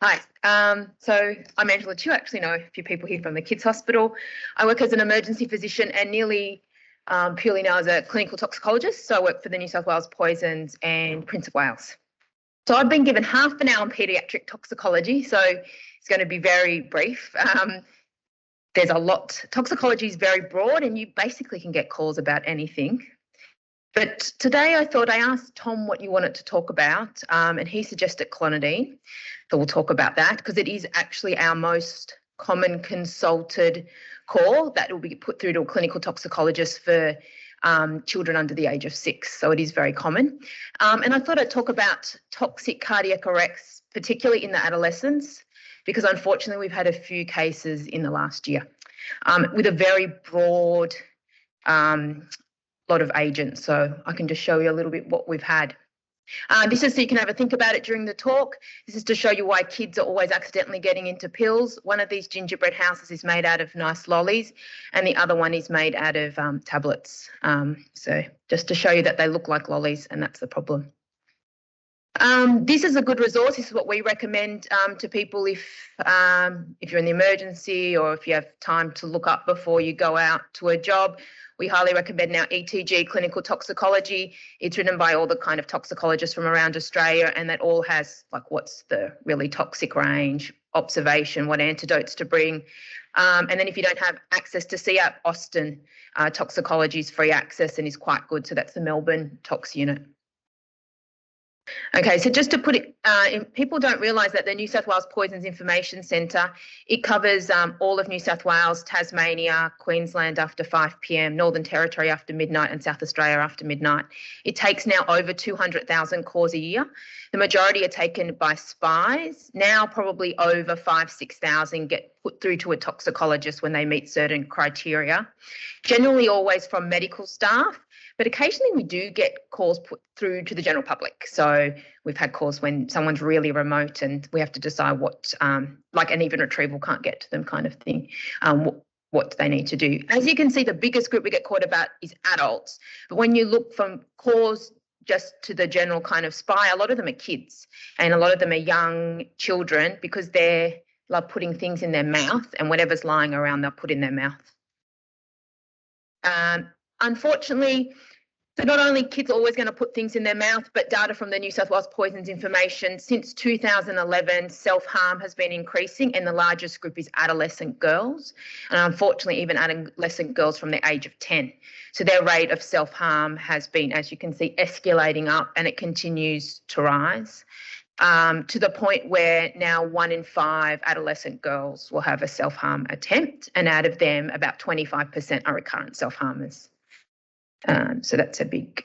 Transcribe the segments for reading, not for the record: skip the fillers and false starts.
Hi. So I'm Angela Chiew. I actually know a few people here from the Kids Hospital. I work as an emergency physician and nearly purely now as a clinical toxicologist. So I work for the New South Wales Poisons and Prince of Wales. So I've been given half an hour on paediatric toxicology. So it's going to be very brief. There's a lot. Toxicology is very broad and you basically can get calls about anything. But today I thought I asked Tom what you wanted to talk about, and he suggested clonidine. So we'll talk about that because it is actually our most common consulted call that will be put through to a clinical toxicologist for children under the age of 6. So it is very common. And I thought I'd talk about toxic cardiac arrests, particularly in the adolescents, because unfortunately we've had a few cases in the last year with a very broad lot of agents. So I can just show you a little bit what we've had. This is so you can have a think about it during the talk. This is to show you why kids are always accidentally getting into pills. One of these gingerbread houses is made out of nice lollies and the other one is made out of tablets. So just to show you that they look like lollies and that's the problem. This is a good resource. This is what we recommend to people if you're in the emergency or if you have time to look up before you go out to a job. We highly recommend now ETG Clinical Toxicology. It's written by all the kind of toxicologists from around Australia, and that all has like what's the really toxic range, observation, what antidotes to bring. And then if you don't have access to CAP, Austin Toxicology is free access and is quite good. So that's the Melbourne Tox Unit. Okay, so just to put it, people don't realise that the New South Wales Poisons Information Centre, it covers all of New South Wales, Tasmania, Queensland after 5 p.m, Northern Territory after midnight and South Australia after midnight. It takes now over 200,000 calls a year. The majority are taken by spies. Now probably over 5,000-6,000 get put through to a toxicologist when they meet certain criteria, generally always from medical staff. But occasionally we do get calls put through to the general public. So we've had calls when someone's really remote and we have to decide what, like an even retrieval can't get to them kind of thing, what they need to do. As you can see, the biggest group we get called about is adults. But when you look from calls just to the general kind of spy, a lot of them are kids and a lot of them are young children because they love putting things in their mouth and whatever's lying around they'll put in their mouth. Unfortunately, so not only kids are always going to put things in their mouth, but data from the New South Wales Poisons Information, since 2011, self-harm has been increasing and the largest group is adolescent girls, and unfortunately even adolescent girls from the age of 10. So their rate of self-harm has been, as you can see, escalating up and it continues to rise. To the point where now 1 in 5 adolescent girls will have a self-harm attempt, and out of them, about 25% are recurrent self-harmers. So that's a big,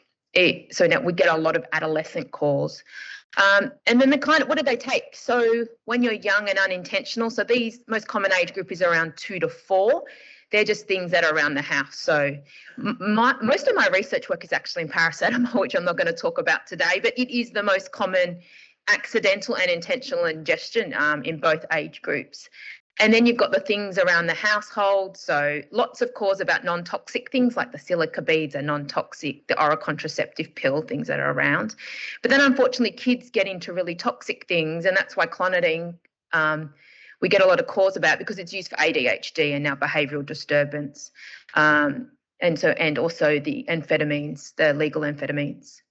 so now we get a lot of adolescent calls. And then the kind of, what do they take? So when you're young and unintentional, so these most common age group is around 2 to 4. They're just things that are around the house. So most of my research work is actually in paracetamol, which I'm not going to talk about today, but it is the most common accidental and intentional ingestion in both age groups. And then you've got the things around the household. So lots of calls about non-toxic things like the silica beads are non-toxic, the oral contraceptive pill, things that are around. But then unfortunately kids get into really toxic things, and that's why clonidine we get a lot of calls about because it's used for ADHD and now behavioural disturbance. And also the amphetamines, the legal amphetamines.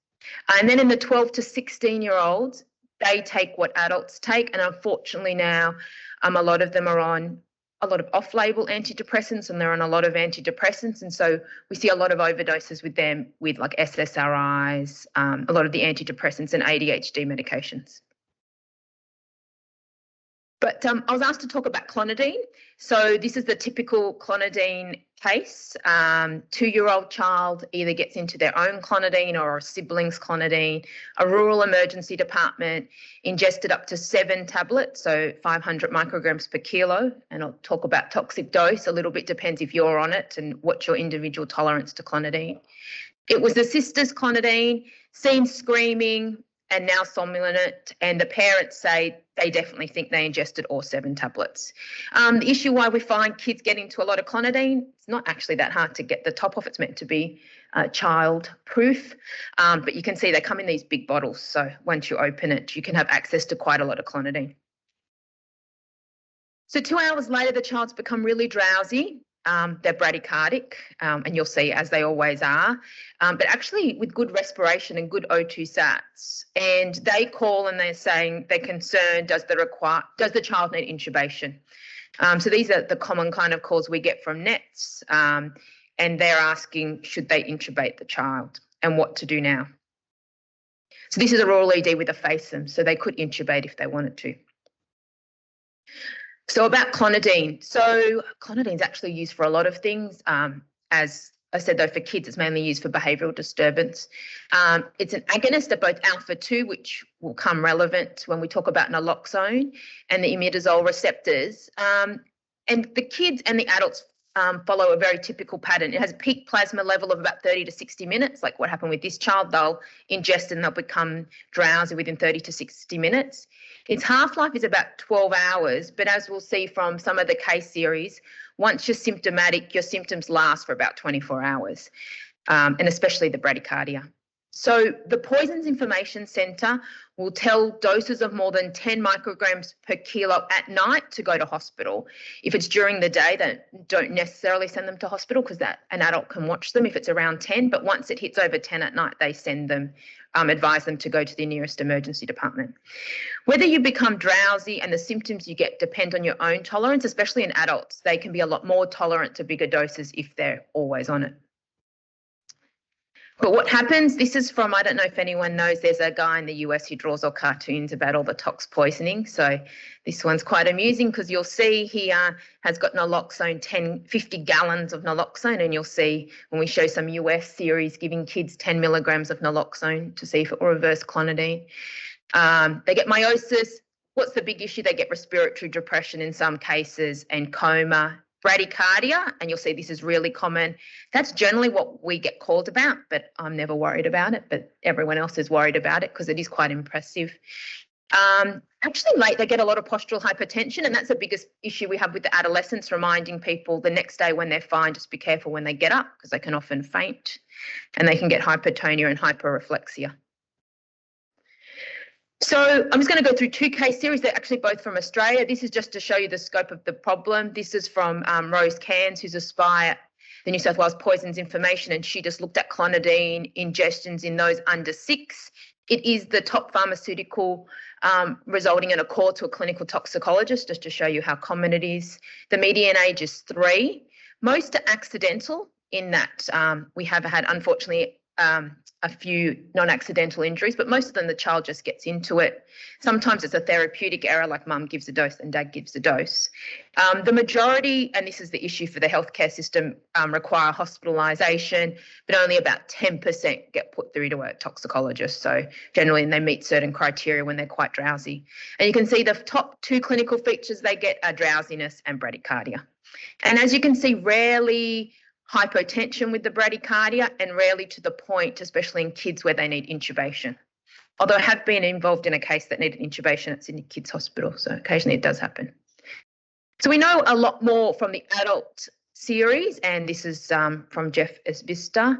And then in the 12 to 16-year-olds, they take what adults take, and unfortunately now a lot of them are on a lot of off-label antidepressants and they're on a lot of antidepressants, and so we see a lot of overdoses with them with like SSRIs, a lot of the antidepressants and ADHD medications. But I was asked to talk about clonidine. So this is the typical clonidine case. 2-year-old child either gets into their own clonidine or a sibling's clonidine. A rural emergency department ingested up to 7 tablets, so 500 micrograms per kilo. And I'll talk about toxic dose. A little bit depends if you're on it and what's your individual tolerance to clonidine. It was the sister's clonidine, seen screaming and now somnolent, and the parents say they definitely think they ingested all 7 tablets. The issue why we find kids get into a lot of clonidine, it's not actually that hard to get the top off. It's meant to be child-proof, but you can see they come in these big bottles. So once you open it, you can have access to quite a lot of clonidine. So 2 hours later, the child's become really drowsy. They're bradycardic, and you'll see, as they always are, but actually with good respiration and good O2 sats. And they call and they're saying they're concerned, does the child need intubation? So these are the common kind of calls we get from NETs, and they're asking, should they intubate the child and what to do now? So this is a rural ED with a FACEM, so they could intubate if they wanted to. So about clonidine. So clonidine is actually used for a lot of things. As I said, though, for kids, it's mainly used for behavioural disturbance. It's an agonist of both alpha-2, which will come relevant when we talk about naloxone, and the imidazole receptors. And the kids and the adults follow a very typical pattern. It has a peak plasma level of about 30 to 60 minutes, like what happened with this child. They'll ingest and they'll become drowsy within 30 to 60 minutes. Its half-life is about 12 hours, but as we'll see from some of the case series, once you're symptomatic, your symptoms last for about 24 hours, and especially the bradycardia. So the Poisons Information Centre will tell doses of more than 10 micrograms per kilo at night to go to hospital. If it's during the day, they don't necessarily send them to hospital because an adult can watch them if it's around 10, but once it hits over 10 at night, they send them, advise them to go to the nearest emergency department. Whether you become drowsy and the symptoms you get depend on your own tolerance, especially in adults. They can be a lot more tolerant to bigger doses if they're always on it. But what happens, this is from, I don't know if anyone knows, there's a guy in the US who draws all cartoons about all the tox poisoning. So this one's quite amusing because you'll see he has got naloxone, 50 gallons of naloxone, and you'll see when we show some US series giving kids 10 milligrams of naloxone to see if it will reverse clonidine. They get meiosis. What's the big issue? They get respiratory depression in some cases and coma, bradycardia, and you'll see this is really common. That's generally what we get called about, but I'm never worried about it, but everyone else is worried about it because it is quite impressive. Actually, late, they get a lot of postural hypertension, and that's the biggest issue we have with the adolescents, reminding people the next day when they're fine, just be careful when they get up because they can often faint and they can get hypertonia and hyperreflexia. So I'm just going to go through two case series. They're actually both from Australia. This is just to show you the scope of the problem. This is from Rose Cairns, who's a spy at the New South Wales Poisons Information, and she just looked at clonidine ingestions in those under 6. It is the top pharmaceutical, resulting in a call to a clinical toxicologist, just to show you how common it is. The median age is 3. Most are accidental in that we have had, unfortunately, a few non-accidental injuries, but most of them the child just gets into it. Sometimes it's a therapeutic error, like mum gives a dose and dad gives a dose. The majority, and this is the issue for the healthcare system, require hospitalisation, but only about 10% get put through to a toxicologist. So generally they meet certain criteria when they're quite drowsy. And you can see the top 2 clinical features they get are drowsiness and bradycardia. And as you can see, rarely hypotension with the bradycardia, and rarely to the point, especially in kids, where they need intubation. Although I have been involved in a case that needed intubation at Sydney Kids Hospital, so occasionally it does happen. So we know a lot more from the adult series, and this is from Jeff Esbista,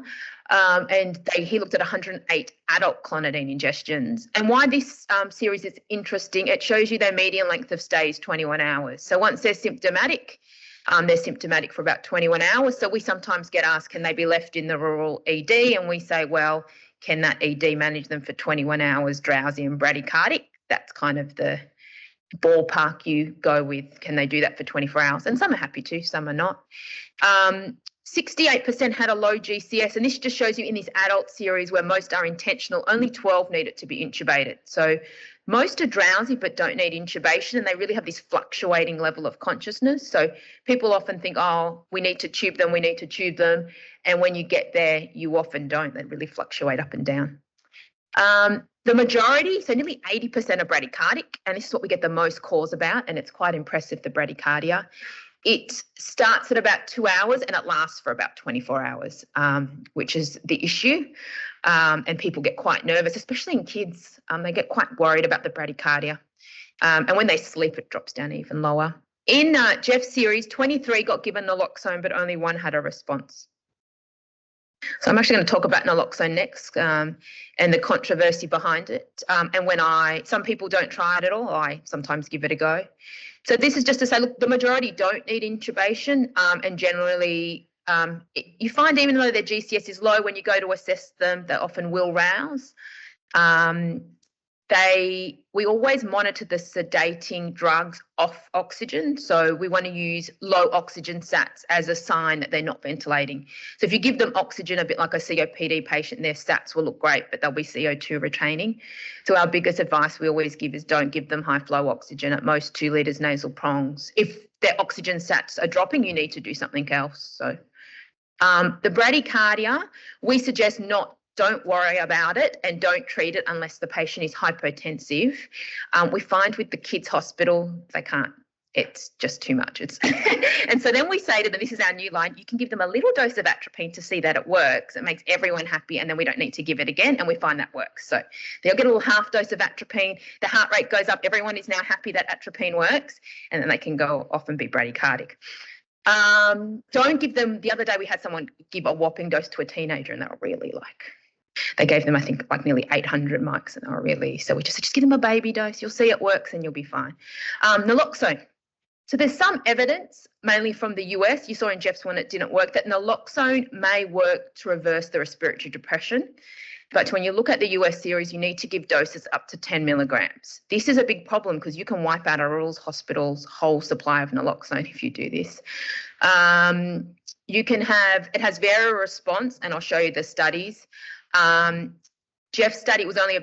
and he looked at 108 adult clonidine ingestions. And why this series is interesting, it shows you their median length of stay is 21 hours. So once they're symptomatic for about 21 hours. So we sometimes get asked, can they be left in the rural ED? And we say, well, can that ED manage them for 21 hours drowsy and bradycardic? That's kind of the ballpark you go with. Can they do that for 24 hours? And some are happy to, some are not. 68% had a low GCS, and this just shows you in this adult series where most are intentional, only 12 needed to be intubated. So most are drowsy but don't need intubation, and they really have this fluctuating level of consciousness. So people often think, oh, we need to tube them. And when you get there, you often don't. They really fluctuate up and down. The majority, so nearly 80% are bradycardic, and this is what we get the most calls about, and it's quite impressive, the bradycardia. It starts at about 2 hours and it lasts for about 24 hours, which is the issue. And people get quite nervous, especially in kids. They get quite worried about the bradycardia. And when they sleep, it drops down even lower. In Jeff's series, 23 got given naloxone, but only 1 had a response. So I'm actually going to talk about naloxone next, and the controversy behind it. And when some people don't try it at all, I sometimes give it a go. So this is just to say, look, the majority don't need intubation, and generally you find even though their GCS is low, when you go to assess them, they often will rouse. We always monitor the sedating drugs off oxygen. So we want to use low oxygen sats as a sign that they're not ventilating. So if you give them oxygen, a bit like a COPD patient, their sats will look great, but they'll be CO2 retaining. So our biggest advice we always give is don't give them high flow oxygen, at most 2 litres nasal prongs. If their oxygen sats are dropping, you need to do something else. So the bradycardia, we suggest don't worry about it and don't treat it unless the patient is hypotensive. We find with the kids' hospital, they can't. It's just too much. And so then we say to them, this is our new line, you can give them a little dose of atropine to see that it works. It makes everyone happy, and then we don't need to give it again, and we find that works. So they'll get a little half dose of atropine, the heart rate goes up, everyone is now happy that atropine works, and then they can go off and be bradycardic. Don't give them, the other day we had someone give a whopping dose to a teenager, and they were really they gave them, I think, nearly 800 mics, and they were really, so we just said, just give them a baby dose. You'll see it works and you'll be fine. Naloxone. So there's some evidence, mainly from the US, you saw in Jeff's one it didn't work, that naloxone may work to reverse the respiratory depression. But when you look at the US series, you need to give doses up to 10 milligrams. This is a big problem because you can wipe out a rural hospital's whole supply of naloxone if you do this. It has variable response, and I'll show you the studies. Jeff's study was only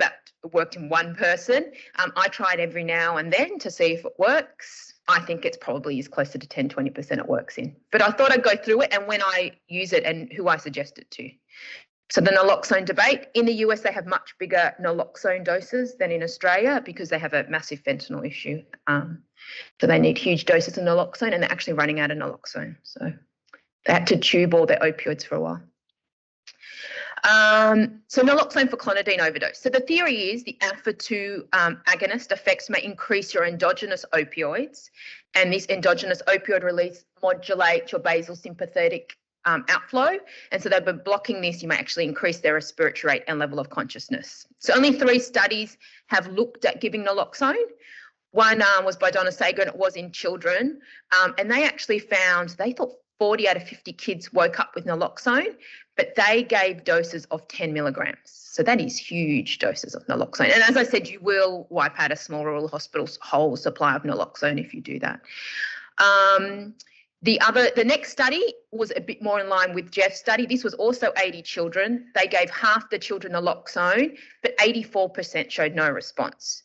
worked in one person. I tried every now and then to see if it works. I think it's probably is closer to 10, 20% it works in. But I thought I'd go through it and when I use it and who I suggest it to. So the naloxone debate. In the US, they have much bigger naloxone doses than in Australia because they have a massive fentanyl issue. So they need huge doses of naloxone, and they're actually running out of naloxone. So they had to tube all their opioids for a while. So naloxone for clonidine overdose. So the theory is the alpha-2 agonist effects may increase your endogenous opioids, and this endogenous opioid release modulates your basal sympathetic outflow. And so they've been blocking this, you may actually increase their respiratory rate and level of consciousness. So only 3 studies have looked at giving naloxone. One was by Donna Sager, and it was in children. And they actually found, they thought 40 out of 50 kids woke up with naloxone, but they gave doses of 10 milligrams. So that is huge doses of naloxone. And as I said, you will wipe out a small rural hospital's whole supply of naloxone if you do that. The next study was a bit more in line with Jeff's study. This was also 80 children. They gave half the children naloxone, but 84% showed no response.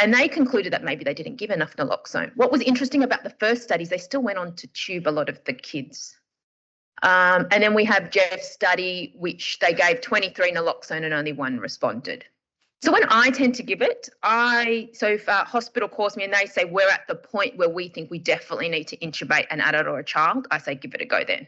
And they concluded that maybe they didn't give enough naloxone. What was interesting about the first studies, they still went on to tube a lot of the kids. And then we have Jeff's study, which they gave 23 naloxone and only 1 responded. So when I tend to give it, if a hospital calls me and they say, we're at the point where we think we definitely need to intubate an adult or a child, I say, give it a go then.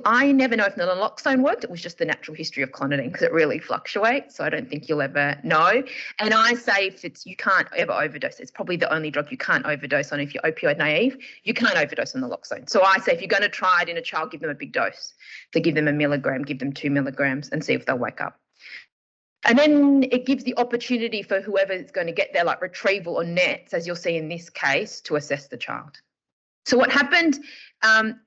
I never know if naloxone worked. It was just the natural history of clonidine because it really fluctuates. So I don't think you'll ever know. And I say you can't ever overdose. It's probably the only drug you can't overdose on if you're opioid naive. You can't overdose on naloxone. So I say if you're going to try it in a child, give them a big dose. So give them 1 milligram, give them 2 milligrams and see if they'll wake up. And then it gives the opportunity for whoever is going to get there, like retrieval or NETs, as you'll see in this case, to assess the child. So what happened,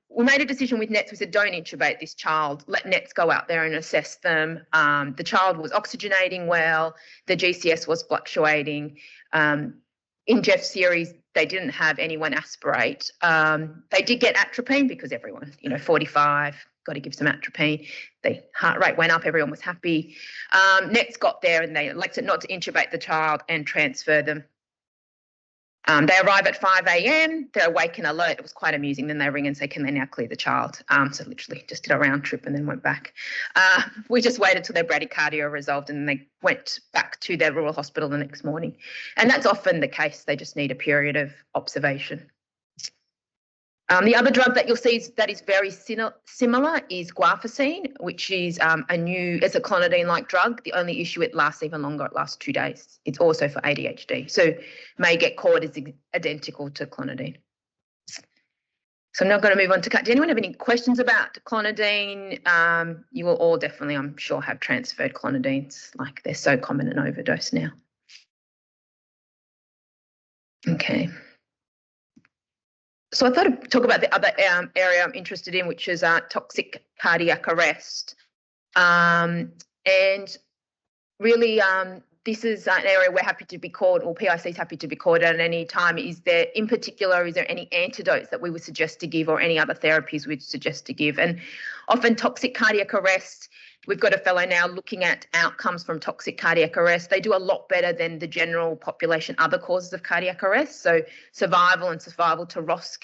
we made a decision with NETs. We said, don't intubate this child. Let NETs go out there and assess them. The child was oxygenating well. The GCS was fluctuating. In Jeff's series, they didn't have anyone aspirate. They did get atropine because everyone, 45, got to give some atropine. The heart rate went up. Everyone was happy. NETs got there and they elected not to intubate the child and transfer them. They arrive at 5 a.m. They're awake and alert. It was quite amusing. Then they ring and say, can they now clear the child? So literally just did a round trip and then went back. We just waited till their bradycardia resolved and then they went back to their rural hospital the next morning. And that's often the case. They just need a period of observation. The other drug that you'll see that is very similar is guanfacine, which is it's a clonidine-like drug. The only issue, it lasts even longer. It lasts 2 days. It's also for ADHD. So may get caught as identical to clonidine. So I'm now going to move on to, does anyone have any questions about clonidine? You will all definitely, I'm sure, have transferred clonidines. Like they're so common in overdose now. Okay. So I thought I'd talk about the other area I'm interested in, which is toxic cardiac arrest. And really, this is an area we're happy to be called, or PIC is happy to be called at any time. Is there any antidotes that we would suggest to give, or any other therapies we'd suggest to give? And often toxic cardiac arrest, we've got a fellow now looking at outcomes from toxic cardiac arrest. They do a lot better than the general population, other causes of cardiac arrest. So survival to ROSC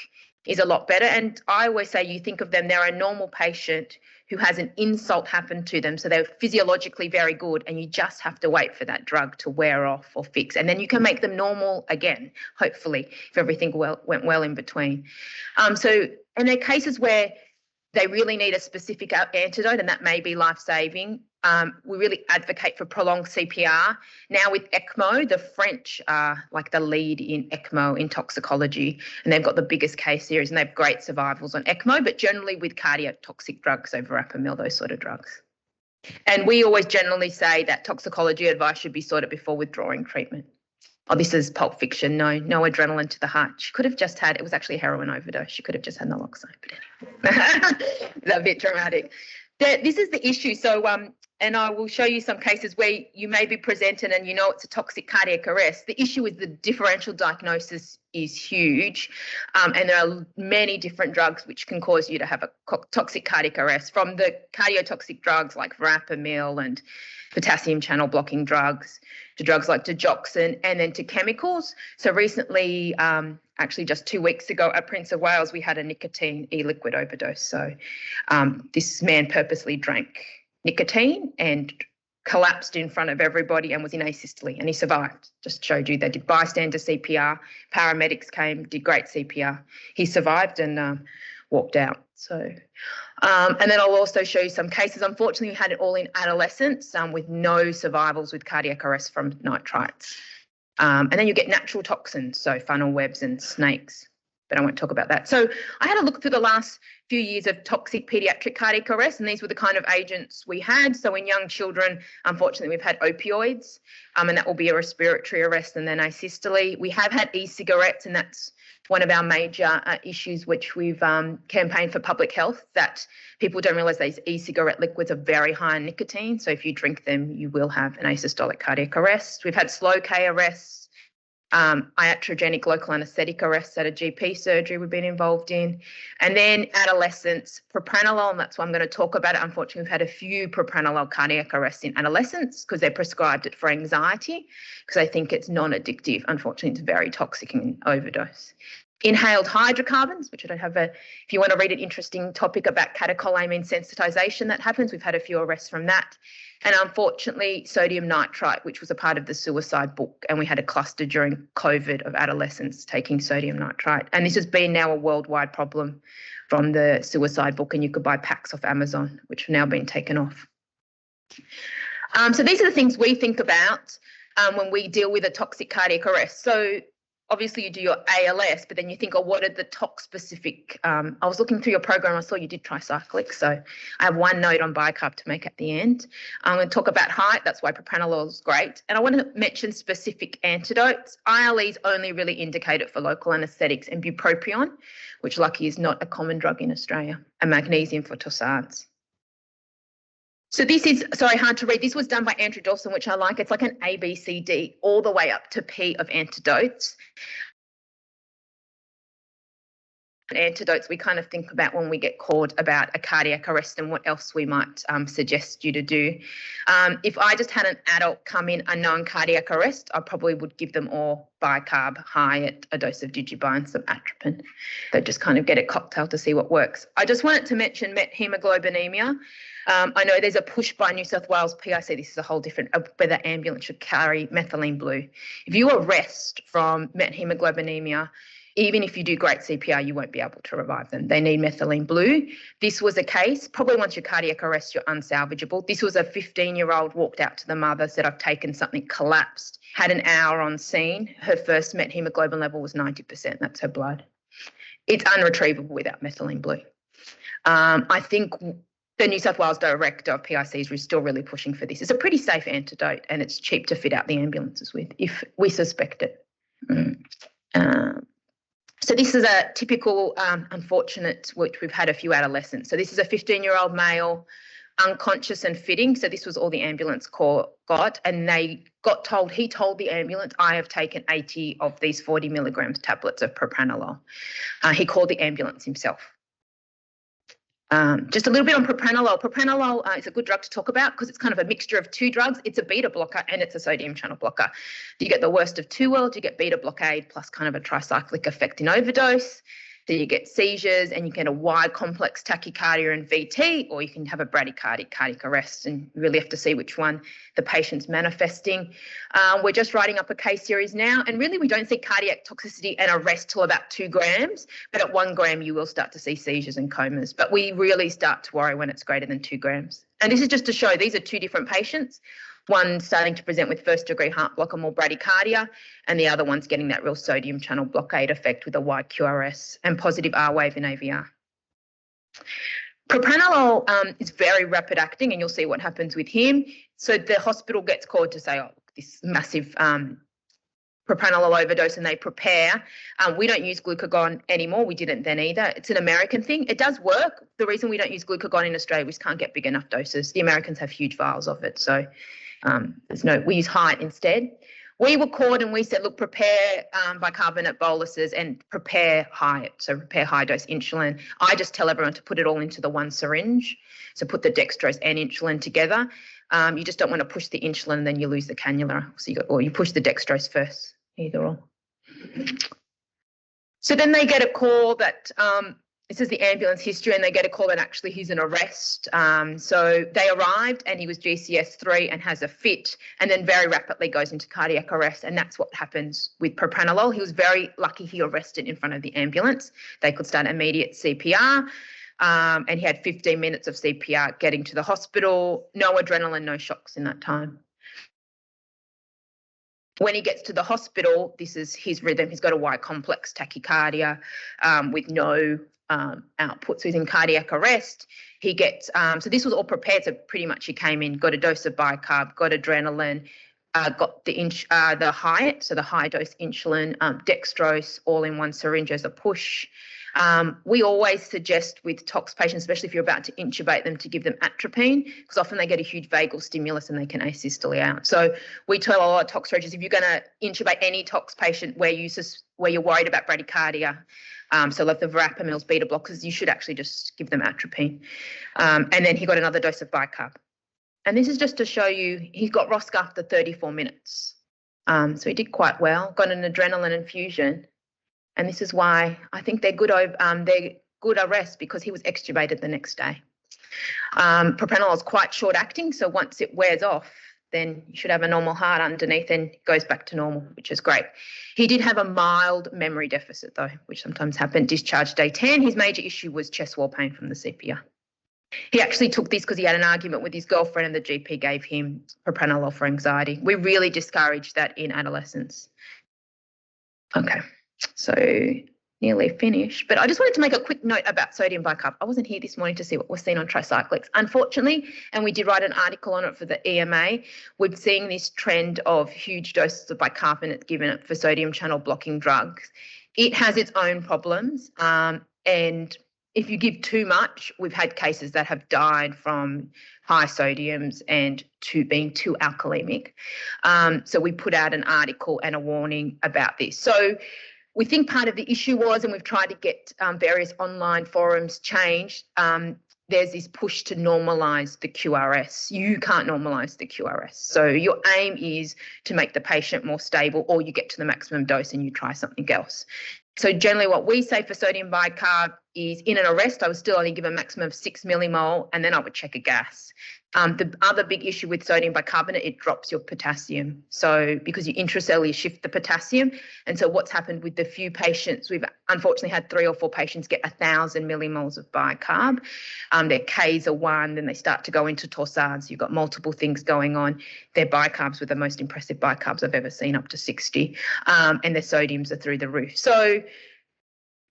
is a lot better. And I always say, you think of them, they're a normal patient who has an insult happen to them. So they're physiologically very good, and you just have to wait for that drug to wear off or fix. And then you can make them normal again, hopefully, if everything went well in between. And there are cases where they really need a specific antidote, and that may be life-saving. We really advocate for prolonged CPR. Now with ECMO, the French are like the lead in ECMO in toxicology, and they've got the biggest case series, and they have great survivals on ECMO, but generally with cardiotoxic drugs over verapamil, those sort of drugs. And we always generally say that toxicology advice should be sought before withdrawing treatment. Oh, this is Pulp Fiction. No adrenaline to the heart. She could have just had, it was actually a heroin overdose. She could have just had naloxone, but anyway, that's a bit dramatic. This is the issue. So, and I will show you some cases where you may be presented and you know it's a toxic cardiac arrest. The issue is the differential diagnosis is huge, and there are many different drugs which can cause you to have a toxic cardiac arrest, from the cardiotoxic drugs like verapamil and potassium channel blocking drugs to drugs like digoxin, and then to chemicals. So recently, actually just 2 weeks ago at Prince of Wales, we had a nicotine e-liquid overdose. So this man purposely drank nicotine and collapsed in front of everybody and was in asystole, and he survived. Just showed you they did bystander CPR. Paramedics came, did great CPR. He survived and walked out. So, and then I'll also show you some cases. Unfortunately, we had it all in adolescents with no survivals with cardiac arrest from nitrites. And then you get natural toxins, so funnel webs and snakes, but I won't talk about that. So I had a look through the last few years of toxic paediatric cardiac arrest, and these were the kind of agents we had. So in young children, unfortunately, we've had opioids, and that will be a respiratory arrest and then asystole. We have had e-cigarettes, and that's one of our major issues which we've campaigned for public health, that people don't realise these e-cigarette liquids are very high in nicotine. So if you drink them, you will have an asystolic cardiac arrest. We've had slow K arrests, iatrogenic local anaesthetic arrests at a GP surgery we've been involved in. And then adolescents, propranolol, and that's why I'm going to talk about it. Unfortunately, we've had a few propranolol cardiac arrests in adolescents because they're prescribed it for anxiety because they think it's non-addictive. Unfortunately, it's very toxic in overdose. Inhaled hydrocarbons, which I don't have if you want to read an interesting topic about catecholamine sensitization that happens, we've had a few arrests from that. And unfortunately, sodium nitrite, which was a part of the suicide book, and we had a cluster during COVID of adolescents taking sodium nitrite. And this has been now a worldwide problem from the suicide book, and you could buy packs off Amazon, which have now been taken off. So these are the things we think about when we deal with a toxic cardiac arrest. So obviously you do your ALS, but then you think, oh, what are the tox specific? I was looking through your program, I saw you did tricyclic, so I have one note on bicarb to make at the end. I'm going to talk about height, that's why propranolol is great. And I want to mention specific antidotes. ILE is only really indicated for local anaesthetics, and bupropion, which lucky is not a common drug in Australia, and magnesium for torsades. So this is, sorry, hard to read. This was done by Andrew Dawson, which I like. It's like an A, B, C, D, all the way up to P of antidotes. Antidotes we kind of think about when we get called about a cardiac arrest and what else we might suggest you to do. If I just had an adult come in a known cardiac arrest, I probably would give them all bicarb high at a dose of Digibi and some atropine. They just kind of get a cocktail to see what works. I just wanted to mention methemoglobinemia. I know there's a push by New South Wales PIC, this is a whole different, whether ambulance should carry methylene blue. If you arrest from methemoglobinemia, even if you do great CPR, you won't be able to revive them. They need methylene blue. This was a case, probably once your cardiac arrest, you're unsalvageable. This was a 15-year-old, walked out to the mother, said, I've taken something, collapsed, had an hour on scene. Her first methemoglobin level was 90%, that's her blood. It's unretrievable without methylene blue. I think the New South Wales director of PICs is still really pushing for this. It's a pretty safe antidote and it's cheap to fit out the ambulances with if we suspect it. So this is a typical unfortunate, which we've had a few adolescents. So this is a 15-year-old male, unconscious and fitting. So this was all the ambulance got, and they got told, he told the ambulance, I have taken 80 of these 40 milligrams tablets of propranolol. He called the ambulance himself. Just a little bit on propranolol. Propranolol is a good drug to talk about because it's kind of a mixture of two drugs. It's a beta blocker and it's a sodium channel blocker. You get the worst of two worlds. You get beta blockade plus kind of a tricyclic effect in overdose. So you get seizures and you get a wide complex tachycardia and VT, or you can have a bradycardic cardiac arrest, and you really have to see which one the patient's manifesting. We're just writing up a case series now, and really we don't see cardiac toxicity and arrest till about 2 grams, but at 1 gram you will start to see seizures and comas, but we really start to worry when it's greater than 2 grams. And this is just to show these are 2 different patients. One starting to present with first-degree heart block and more bradycardia, and the other one's getting that real sodium channel blockade effect with a wide QRS and positive R wave in AVR. Propranolol is very rapid acting, and you'll see what happens with him. So the hospital gets called to say, oh, this massive propranolol overdose, and they prepare. We don't use glucagon anymore. We didn't then either. It's an American thing. It does work. The reason we don't use glucagon in Australia, we just can't get big enough doses. The Americans have huge vials of it, so we use height instead. We were called and we said, look, prepare bicarbonate boluses and prepare high, so prepare high dose insulin. I just tell everyone to put it all into the one syringe. So put the dextrose and insulin together. You just don't want to push the insulin and then you lose the cannula. So or you push the dextrose first, either or. So then they get a call that this is the ambulance history, and they get a call that actually he's in arrest. So they arrived and he was GCS 3 and has a fit, and then very rapidly goes into cardiac arrest, and that's what happens with propranolol. He was very lucky he arrested in front of the ambulance. They could start immediate CPR, and he had 15 minutes of CPR getting to the hospital. No adrenaline, no shocks in that time. When he gets to the hospital, this is his rhythm. He's got a wide complex tachycardia with no output, so he's in cardiac arrest. He gets so this was all prepared, so pretty much he came in, got a dose of bicarb, got adrenaline, got the HIAT, so the high dose insulin, dextrose, all in one syringe as a push. We always suggest with tox patients, especially if you're about to intubate them, to give them atropine, because often they get a huge vagal stimulus and they can asystole out. So we tell a lot of tox registers, if you're going to intubate any tox patient where you're worried about bradycardia, so like the verapamils, beta blockers, you should actually just give them atropine. And then he got another dose of bicarb. And this is just to show you, he got ROSC after 34 minutes. So he did quite well, got an adrenaline infusion. And this is why I think they're good arrest, because he was extubated the next day. Propranolol is quite short acting, so once it wears off, then you should have a normal heart underneath and it goes back to normal, which is great. He did have a mild memory deficit though, which sometimes happened. Discharged day 10. His major issue was chest wall pain from the CPR. He actually took this because he had an argument with his girlfriend and the GP gave him propranolol for anxiety. We really discourage that in adolescents. Okay. So nearly finished, but I just wanted to make a quick note about sodium bicarb. I wasn't here this morning to see what was seen on tricyclics, unfortunately, and we did write an article on it for the EMA. We're seeing this trend of huge doses of bicarbonate given for sodium channel blocking drugs. It has its own problems, and if you give too much, we've had cases that have died from high sodiums and being too alkalemic. So we put out an article and a warning about this. So we think part of the issue was, and we've tried to get various online forums changed, there's this push to normalise the QRS. You can't normalise the QRS. So your aim is to make the patient more stable, or you get to the maximum dose and you try something else. So generally what we say for sodium bicarb is in an arrest, I would still only give a maximum of 6 millimole, and then I would check a gas. The other big issue with sodium bicarbonate, it drops your potassium. So because you intracellularly shift the potassium. And so what's happened with the few patients, we've unfortunately had 3 or 4 patients get 1,000 millimoles of bicarb. Their Ks are 1, then they start to go into torsades. You've got multiple things going on. Their bicarbs were the most impressive bicarbs I've ever seen, up to 60. And their sodiums are through the roof. So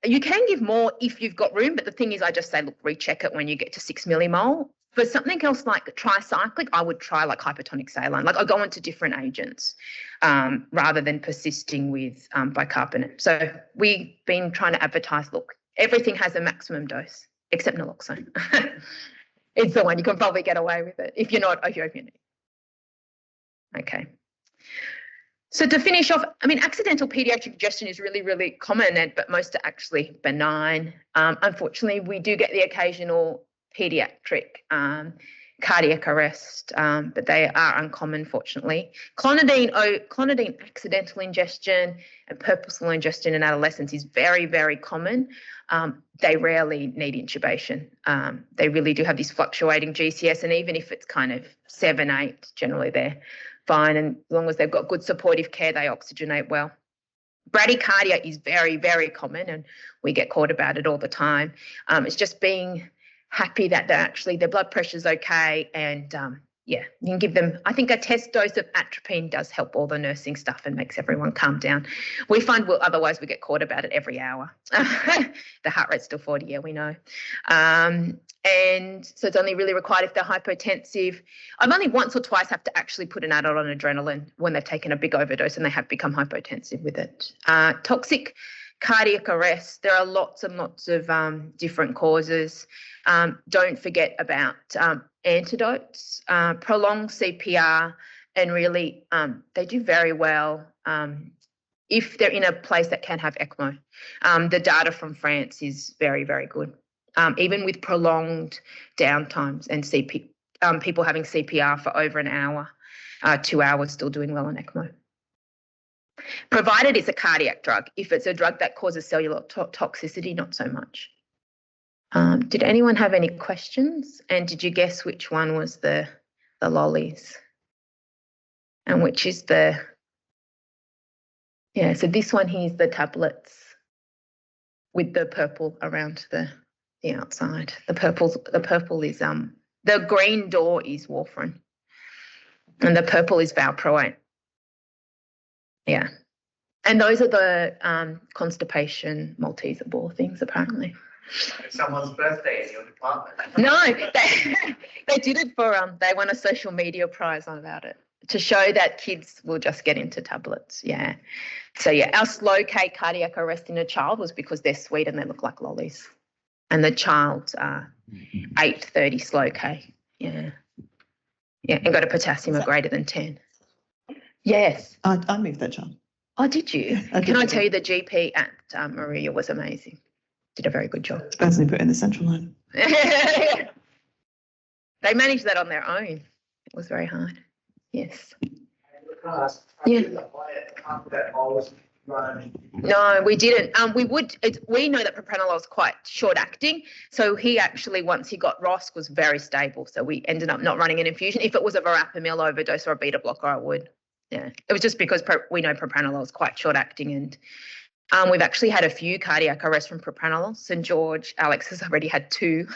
you can give more if you've got room, but the thing is, I just say, look, recheck it when you get to 6 millimole. For something else like tricyclic, I would try like hypertonic saline. Like I go into different agents rather than persisting with bicarbonate. So we've been trying to advertise, look, everything has a maximum dose except naloxone. It's the one you can probably get away with it if you're not opioid. Okay. So to finish off, I mean, accidental paediatric ingestion is really, really common, but most are actually benign. Unfortunately, we do get the occasional paediatric cardiac arrest, but they are uncommon, fortunately. Clonidine accidental ingestion and purposeful ingestion in adolescents is very, very common. They rarely need intubation. They really do have this fluctuating GCS, and even if it's kind of 7, 8, generally they're fine, and as long as they've got good supportive care, they oxygenate well. Bradycardia is very, very common, and we get caught about it all the time. It's just being happy that their blood pressure is okay, and yeah, you can give them, I think a test dose of atropine does help all the nursing stuff and makes everyone calm down. We find otherwise we get caught about it every hour. The heart rate's still 40, yeah, we know. And so it's only really required if they're hypotensive. I've only once or twice have to actually put an adult on adrenaline when they've taken a big overdose and they have become hypotensive with it. Toxic cardiac arrest, there are lots and lots of different causes. Don't forget about antidotes, prolonged CPR, and really they do very well if they're in a place that can have ECMO. The data from France is very, very good. Even with prolonged downtimes and people having CPR for over an hour, 2 hours, still doing well on ECMO. Provided it's a cardiac drug. If it's a drug that causes cellular toxicity, not so much. Did anyone have any questions? And did you guess which one was the lollies? And which is the, yeah, so this one here is the tablets with the purple around the outside. The purple is, the green door is warfarin. And the purple is valproate. Yeah. And those are the constipation Malteser things, apparently. Someone's birthday in your department. No, they did it for, they won a social media prize on about it to show that kids will just get into tablets. Yeah. So, yeah, our slow K cardiac arrest in a child was because they're sweet and they look like lollies. And the child's 830 slow K. Yeah. Yeah, and got a potassium of greater than 10. Yes. I moved that child. Oh, did you? I Can I tell you the GP at Maria was amazing. Did a very good job. It's personally put in the central line. They managed that on their own. It was very hard. Yes. Yeah. No, we didn't. We know that propranolol is quite short acting. So he actually, once he got ROSC, was very stable. So we ended up not running an infusion. If it was a verapamil overdose or a beta blocker, I would. Yeah. It was just because we know propranolol is quite short acting, and we've actually had a few cardiac arrests from propranolol. St. George, Alex has already had 2.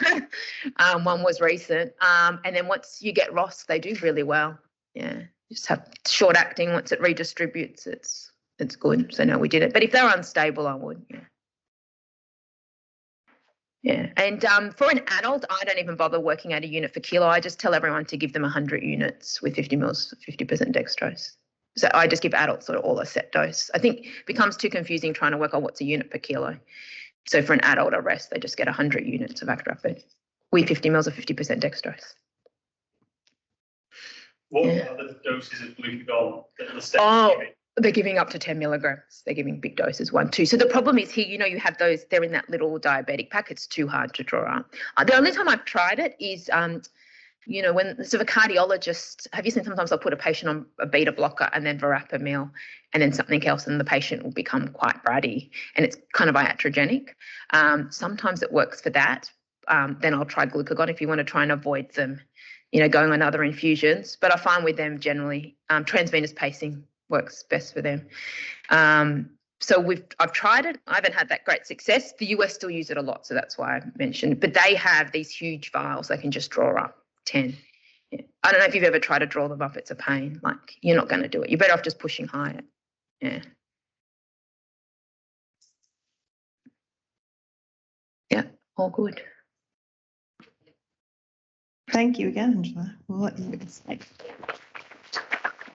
One was recent. And then once you get ROSC, they do really well. Yeah. Just have short acting. Once it redistributes, it's good. So no, we did it. But if they're unstable, I would. Yeah. Yeah. And for an adult, I don't even bother working at a unit for kilo. I just tell everyone to give them 100 units with 50 mils, 50% dextrose. So I just give adults sort of all a set dose. I think it becomes too confusing trying to work out what's a unit per kilo. So for an adult arrest, they just get 100 units of Actrapid with 50 mils of 50% dextrose. What are the doses of glucagon that the states are giving? They're giving up to 10 milligrams. They're giving big doses, 1, 2. So the problem is here, you have those, they're in that little diabetic pack. It's too hard to draw up. The only time I've tried it is, when sort of a cardiologist, have you seen sometimes I'll put a patient on a beta blocker and then verapamil and then something else, and the patient will become quite bratty and it's kind of iatrogenic. Sometimes it works for that. Then I'll try glucagon if you want to try and avoid them, going on other infusions. But I find with them generally, transvenous pacing works best for them. So I've tried it. I haven't had that great success. The US still use it a lot, so that's why I mentioned it. But they have these huge vials they can just draw up 10. Yeah. I don't know if you've ever tried to draw them up. It's a pain. Like, you're not going to do it. You're better off just pushing higher. Yeah. Yeah, all good. Thank you again, Angela. We'll let you.